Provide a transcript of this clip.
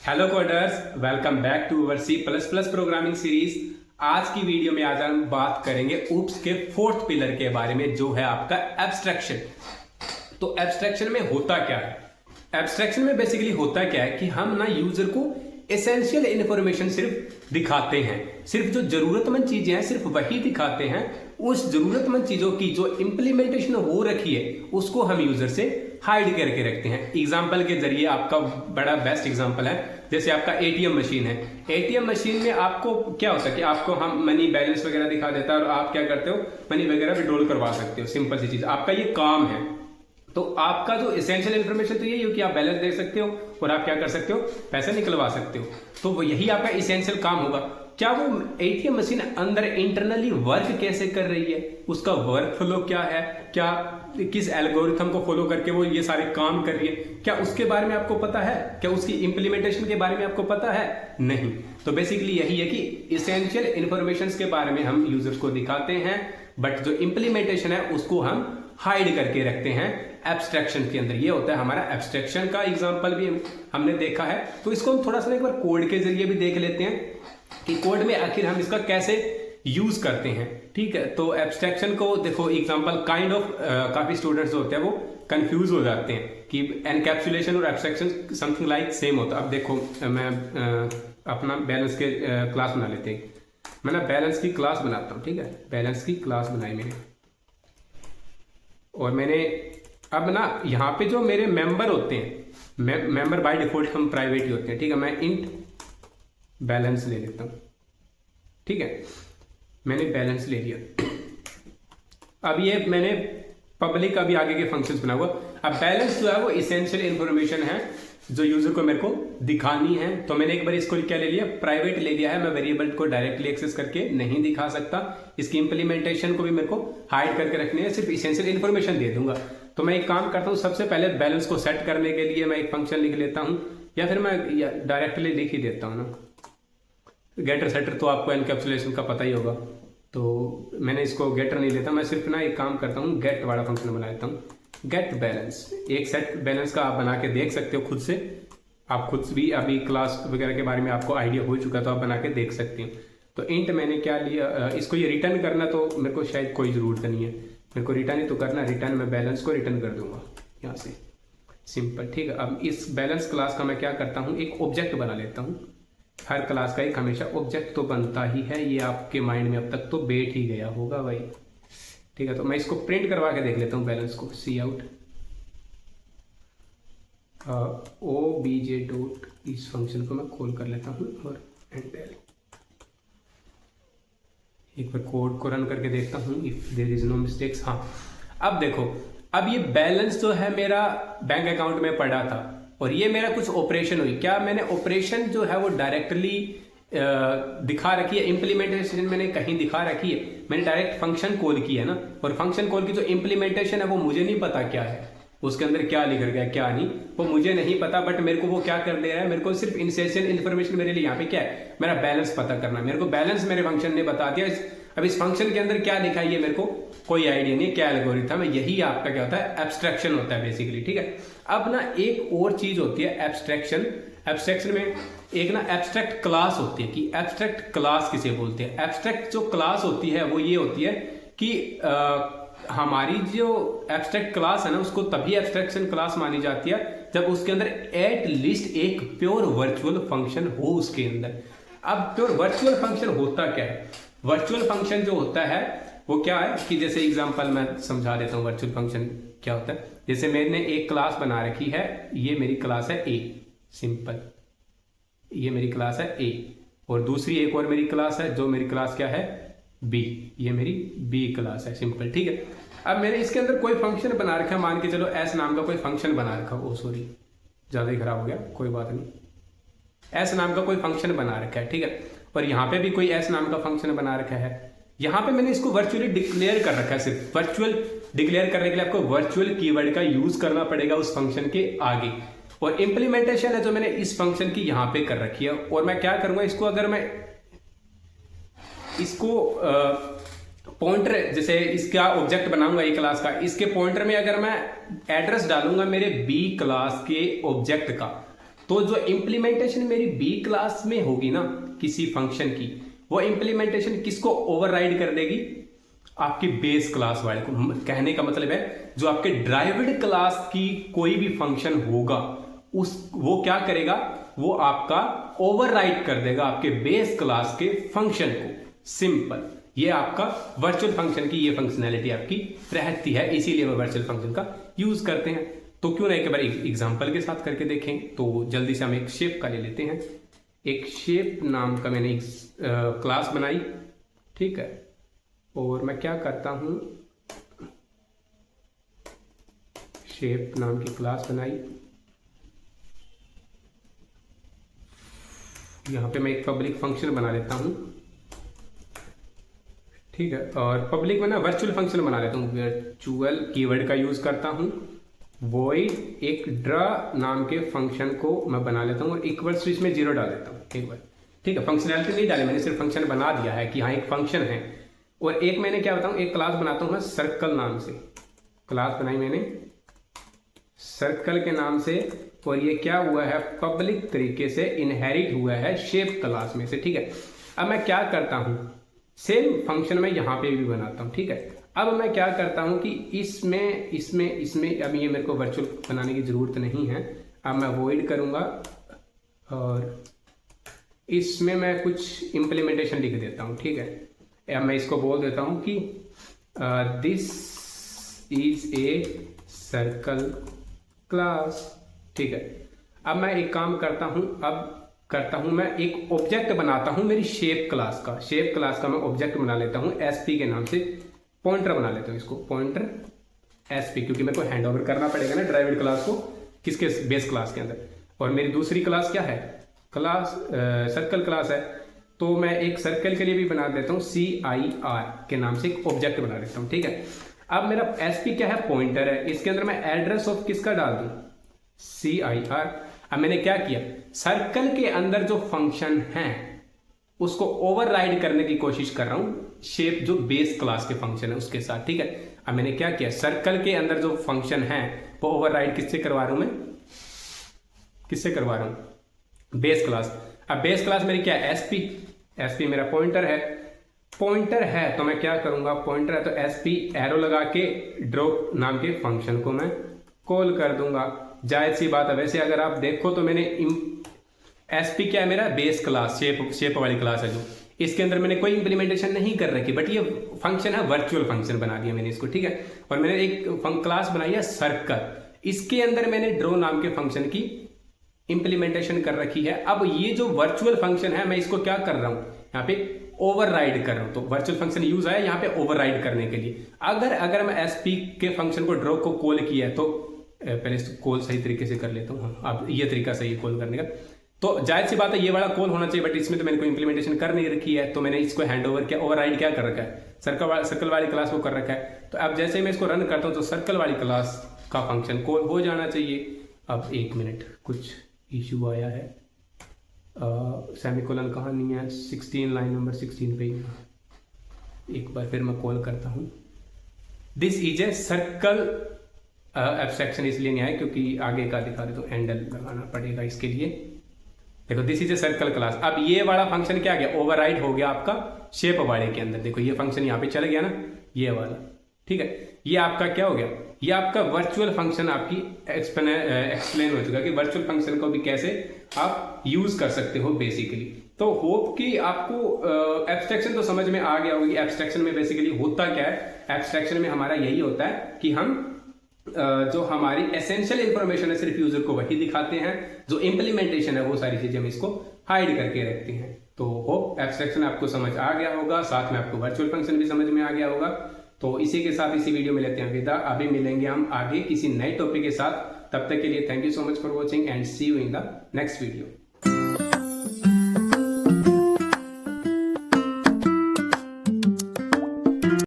Hello coders, welcome back to our C plus plus programming series. आज की video में आज हम बात करेंगे ऊप्स के फोर्थ पिलर के बारे में, जो है आपका एब्स्ट्रैक्शन। तो एब्स्ट्रैक्शन में होता क्या है? एब्स्ट्रैक्शन में बेसिकली होता क्या है कि हम ना यूजर को एसेंशियल इंफॉर्मेशन सिर्फ दिखाते हैं, सिर्फ जो जरूरतमंद चीजें हैं सिर्फ वही दिखाते हैं। उस जरूरतमंद चीजों की जो इंप्लीमेंटेशन हो रखी है उसको हम यूजर से हाइड करके रखते हैं। एग्जाम्पल के जरिए आपका बड़ा बेस्ट एग्जाम्पल है, जैसे आपका एटीएम मशीन है। एटीएम मशीन में आपको क्या होता है कि आपको हम मनी बैलेंस वगैरह दिखा देता है और आप क्या करते हो, मनी वगैरह विड्रॉल करवा सकते हो। सिंपल सी चीज, आपका ये काम है। तो आपका जो एसेंशियल इंफॉर्मेशन तो यही हो कि आप बैलेंस देख सकते हो और आप क्या कर सकते हो, पैसे निकलवा सकते हो। तो वो यही आपका एसेंशियल काम होगा। क्या वो एटीएम मशीन अंदर इंटरनली वर्क कैसे कर रही है, उसका वर्क फ्लो क्या है, क्या किस एल्गोरिथम को फॉलो करके वो ये सारे काम कर रही है, क्या उसके बारे में आपको पता है? क्या उसकी इंप्लीमेंटेशन के बारे में आपको पता है? नहीं। तो बेसिकली यही है कि एसेंशियल इंफॉर्मेशन के बारे में हम यूजर्स को दिखाते हैं, बट जो इंप्लीमेंटेशन है उसको हम हाइड करके रखते हैं एब्स्ट्रैक्शन के अंदर। ये होता है हमारा एब्स्ट्रैक्शन का एग्जांपल भी हमने देखा है। तो इसको हम थोड़ा सा एक बार कोड के जरिए भी देख लेते हैं कि कोड में आखिर हम इसका कैसे यूज करते हैं। ठीक है, तो एब्स्ट्रैक्शन को देखो एग्जांपल काइंड ऑफ काफी स्टूडेंट्स होते हैं वो कंफ्यूज हो जाते हैं कि एनकैप्सुलेशन और एब्स्ट्रैक्शन समथिंग लाइक सेम होता है। अब देखो मैं अपना बैलेंस के क्लास बना लेते हैं। मैं ना बैलेंस की क्लास बनाता हूँ। ठीक है, बैलेंस की क्लास बनाई मैंने, और मैंने अब ना यहाँ पे जो मेरे मेंबर होते हैं, मेंबर बाय डिफॉल्ट हम प्राइवेट ही होते हैं। ठीक है, मैं इंट बैलेंस ले लेता हूँ। ठीक है, मैंने बैलेंस ले लिया। अब ये मैंने पब्लिक अभी आगे के फंक्शंस बना हुआ। अब बैलेंस जो है वो एसेंशियल इंफॉर्मेशन है जो यूजर को मेरे को दिखानी है। तो मैंने एक बार इसको क्या ले लिया, प्राइवेट ले लिया है। मैं वेरिएबल को डायरेक्टली एक्सेस करके नहीं दिखा सकता। इसकी इंप्लीमेंटेशन को भी मेरे को हाइड करके रखनी है, सिर्फ एसेंशियल इंफॉर्मेशन दे दूंगा। तो मैं एक काम करता हूँ, सबसे पहले बैलेंस को सेट करने के लिए मैं एक फंक्शन लिख लेता हूँ, या फिर मैं डायरेक्टली लिख ही देता हूँ ना, गेटर सेटर। तो आपको एनकैप्सुलेशन का पता ही होगा, तो मैंने इसको गेटर नहीं लेता। मैं सिर्फ ना एक काम करता हूँ, गेट वाला फंक्शन बना लेता हूँ, गेट बैलेंस। एक सेट बैलेंस का आप बना के देख सकते हो खुद से। आप खुद भी अभी क्लास वगैरह के बारे में आपको आइडिया हो चुका, तो आप बना के देख सकते हैं। तो इंट मैंने क्या लिया, इसको ये रिटर्न करना, तो मेरे को शायद कोई ज़रूरत नहीं है, मेरे को रिटर्न ही तो करना। रिटर्न मैं बैलेंस को रिटर्न कर दूंगा यहाँ से, सिंपल। ठीक है, अब इस बैलेंस क्लास का मैं क्या करता हूँ, एक ऑब्जेक्ट बना लेता हूँ। हर क्लास का एक हमेशा ऑब्जेक्ट तो बनता ही है, ये आपके माइंड में अब तक तो बैठ ही गया होगा भाई। ठीक है, तो मैं इसको प्रिंट करवा के देख लेता हूँ बैलेंस को। सी आउट obj डॉट, इस फंक्शन को मैं कॉल कर लेता हूँ और एंटर। एक बार कोड को रन करके देखता हूँ if there is no mistakes. हाँ, अब देखो, अब ये बैलेंस जो है मेरा बैंक अकाउंट में पड़ा था और ये मेरा कुछ ऑपरेशन हुई। क्या मैंने ऑपरेशन जो है वो डायरेक्टली दिखा रखी है, इंप्लीमेंटेशन मैंने कहीं दिखा रखी है? मैंने डायरेक्ट फंक्शन कॉल की है ना, और फंक्शन कॉल की जो इंप्लीमेंटेशन है वो मुझे नहीं पता क्या है, उसके अंदर क्या लिख गया क्या नहीं, वो मुझे नहीं पता। बट मेरे को वो क्या कर दे रहा है, मेरे को सिर्फ एसेंशियल इन्फॉर्मेशन मेरे लिए यहाँ पे क्या है, मेरा बैलेंस पता करना है। मेरे को बैलेंस मेरे फंक्शन ने बता दिया। अब इस फंक्शन के अंदर क्या लिखा है ये मेरे को कोई आइडिया नहीं, क्या एल्गोरिथम है। यही आपका क्या होता है, एब्स्ट्रैक्शन होता है बेसिकली। ठीक है, अब ना एक और चीज होती है एब्स्ट्रैक्शन। एब्स्ट्रैक्शन में एक ना एब्स्ट्रैक्ट क्लास होती है। कि एब्स्ट्रैक्ट क्लास किसे बोलते हैं? एब्स्ट्रैक्ट जो क्लास होती है वो ये होती है कि हमारी जो एब्स्ट्रैक्ट क्लास है ना, उसको तभी एब्स्ट्रैक्शन क्लास मानी जाती है जब उसके अंदर एट लीस्ट एक प्योर वर्चुअल फंक्शन हो उसके अंदर। अब प्योर वर्चुअल फंक्शन होता क्या है? वर्चुअल फंक्शन जो होता है वो क्या है कि जैसे एग्जांपल मैं समझा देता हूँ वर्चुअल फंक्शन क्या होता है। जैसे मैंने एक क्लास बना रखी है, ये मेरी क्लास है ए, सिंपल, ये मेरी क्लास है ए, और दूसरी एक और मेरी क्लास है जो मेरी क्लास क्या है, बी, ये मेरी बी क्लास है, सिंपल। ठीक है, अब मैंने इसके अंदर कोई फंक्शन बना रखा है, मान के चलो एस नाम का कोई फंक्शन बना रखा, ओ सॉरी ज्यादा ही खराब हो गया, कोई बात नहीं, एस नाम का कोई फंक्शन बना रखा है। ठीक है, और यहाँ पे भी कोई एस नाम का फंक्शन बना रखा है। यहाँ पे मैंने इसको वर्चुअली डिक्लेयर कर रखा है। सिर्फ वर्चुअल डिक्लेयर करने के लिए आपको वर्चुअल कीवर्ड का यूज करना पड़ेगा उस फंक्शन के आगे। और इंप्लीमेंटेशन है जो मैंने इस फंक्शन की यहाँ पे कर रखी है। और मैं क्या करूंगा, इसको अगर मैं इसको पॉइंटर, जैसे इसका ऑब्जेक्ट बनाऊंगा एक क्लास का, इसके पॉइंटर में अगर मैं एड्रेस डालूंगा मेरे बी क्लास के ऑब्जेक्ट का, तो जो इम्प्लीमेंटेशन मेरी बी क्लास में होगी ना किसी फंक्शन की, वो इम्प्लीमेंटेशन किसको ओवरराइड कर देगी? आपकी बेस क्लास वाले को। कहने का मतलब है जो आपके ड्राइव्ड क्लास की कोई भी फंक्शन होगा वो क्या करेगा, वो आपका ओवरराइड कर देगा आपके बेस क्लास के फंक्शन को। सिंपल, ये आपका वर्चुअल फंक्शन की ये फंक्शनैलिटी आपकी रहती है, इसीलिए हम वर्चुअल फंक्शन का यूज करते हैं। तो क्यों ना एक बार एग्जांपल के साथ करके देखें। तो जल्दी से हम एक शेप का ले लेते हैं। एक शेप नाम का मैंने एक क्लास बनाई, ठीक है। और मैं क्या करता हूं, शेप नाम की क्लास बनाई। यहां पे मैं एक पब्लिक फंक्शन बना लेता हूं, ठीक है। और पब्लिक में ना वर्चुअल फंक्शन बना लेता हूं। वर्चुअल कीवर्ड का यूज करता हूं। वॉइड एक ड्रा नाम के फंक्शन को मैं बना लेता हूं और इक्वल्स टू इसमें 0 डाल देता हूं एक बार, ठीक है। फंक्शनैलिटी नहीं डाली मैंने, सिर्फ फंक्शन बना दिया है कि हाँ एक फंक्शन है। और एक मैंने क्या बताऊं, एक क्लास बनाता हूं मैं सर्कल नाम से। क्लास बनाई मैंने सर्कल के नाम से, और ये क्या हुआ है, पब्लिक तरीके से इनहेरिट हुआ है शेप क्लास में से, ठीक है। अब मैं क्या करता हूं, सेम फंक्शन में यहां पे भी बनाता हूं, ठीक है। अब मैं क्या करता हूं कि इसमें अब ये मेरे को वर्चुअल बनाने की जरूरत नहीं है। अब मैं वॉइड करूंगा और इसमें मैं कुछ इंप्लीमेंटेशन लिख देता हूं, ठीक है। अब मैं इसको बोल देता हूं कि this is a circle class, ठीक है। अब मैं एक काम करता हूं, मैं एक ऑब्जेक्ट बनाता हूं मेरी शेप क्लास का। शेप क्लास का मैं ऑब्जेक्ट बना लेता हूं एसपी के नाम से, पॉइंटर बना लेता हूं इसको, पॉइंटर एसपी, क्योंकि मेरे को हैंड ओवर करना पड़ेगा ना ड्राइव्ड क्लास को किसके, बेस क्लास के अंदर। और मेरी दूसरी क्लास क्या है, क्लास सर्कल क्लास है। तो मैं एक सर्कल के लिए भी बना देता हूं CIR के नाम से एक ऑब्जेक्ट बना देता हूं, ठीक है। अब मेरा एसपी क्या है, पॉइंटर है। इसके अंदर मैं एड्रेस ऑफ किसका डाल दूं, CIR। अब मैंने क्या किया, सर्कल के अंदर जो फंक्शन है उसको ओवरराइड करने की कोशिश कर रहा हूं शेप जो बेस क्लास के फंक्शन है उसके साथ, ठीक है। अब मैंने क्या किया, सर्कल के अंदर जो फंक्शन है वो ओवरराइड किससे करवा रहा हूं मैं, किससे करवा रहा हूं, बेस क्लास। अब बेस क्लास मेरी क्या है, एसपी मेरा पॉइंटर है। तो मैं क्या करूंगा, पॉइंटर है तो एसपी एरो लगा के ड्रॉप नाम के फंक्शन को मैं कॉल कर दूंगा। जायज सी बात है। वैसे अगर आप देखो तो मैंने एसपी क्या है, मेरा बेस क्लास, शेप वाली क्लास है जो, इसके अंदर मैंने कोई इंप्लीमेंटेशन नहीं कर रखी, बट ये फंक्शन है वर्चुअल फंक्शन बना दिया मैंने इसको, ठीक है। और मैंने एक क्लास बनाई है सर्कल, इसके अंदर मैंने ड्रॉ नाम के फंक्शन की इंप्लीमेंटेशन कर रखी है। अब ये जो वर्चुअल फंक्शन है मैं इसको क्या कर रहा हूं, यहाँ पे ओवरराइड कर रहा हूं। तो वर्चुअल फंक्शन यूज आया यहाँ पे ओवरराइड करने के लिए। अगर मैं एसपी के फंक्शन को ड्रॉ को कॉल किया है तो पहले इसको कॉल सही तरीके से कर लेता हूँ। अब ये तरीका सही है कॉल करने का, तो जायज सी बात है ये वाला कॉल होना चाहिए, बट इसमें तो मैंने कोई इंप्लीमेंटेशन कर नहीं रखी है। तो मैंने इसको हैंड ओवर किया, ओवरराइड क्या कर रखा है, सर्कल वाली क्लास को कर रखा है। तो अब जैसे मैं इसको रन करता हूँ तो सर्कल वाली क्लास का फंक्शन कॉल हो जाना चाहिए। अब 1 मिनट, कुछ इशू आया है, सेमीकोलन कहाँ नहीं है, 16 लाइन नंबर 16 पे ही। एक बार फिर मैं कॉल करता हूँ। This is a circle abstraction इसलिए नहीं आया क्योंकि आगे का दिखा दे तो हैंडल लगाना पड़ेगा इसके लिए। देखो this is a circle class. अब ये वाला फंक्शन क्या गया, ओवरराइड हो गया आपका शेप वाले के अंदर। देखो ये फंक्शन यहाँ पे चल गया ना, ये वाला, ठीक है। ये आपका क्या हो गया, ये आपका वर्चुअल फंक्शन आपकी एक्सप्लेन हो चुका कि वर्चुअल फंक्शन को भी कैसे आप यूज कर सकते हो बेसिकली। तो होप कि आपको एब्स्ट्रैक्शन तो समझ में आ गया होगी। एब्स्ट्रैक्शन में बेसिकली होता क्या है, एब्स्ट्रैक्शन में हमारा यही होता है कि हम जो हमारी एसेंशियल इंफॉर्मेशन है सिर्फ यूजर को वही दिखाते हैं, जो इंप्लीमेंटेशन है वो सारी चीजें हम इसको हाइड करके रखते हैं। तो होप एब्स्ट्रैक्शन आपको समझ आ गया होगा, साथ में आपको वर्चुअल फंक्शन भी समझ में आ गया होगा। तो इसी के साथ इसी वीडियो में लेते हैं विदा। अभी मिलेंगे हम आगे किसी नए टॉपिक के साथ। तब तक के लिए thank you so much for watching and see you in the next video.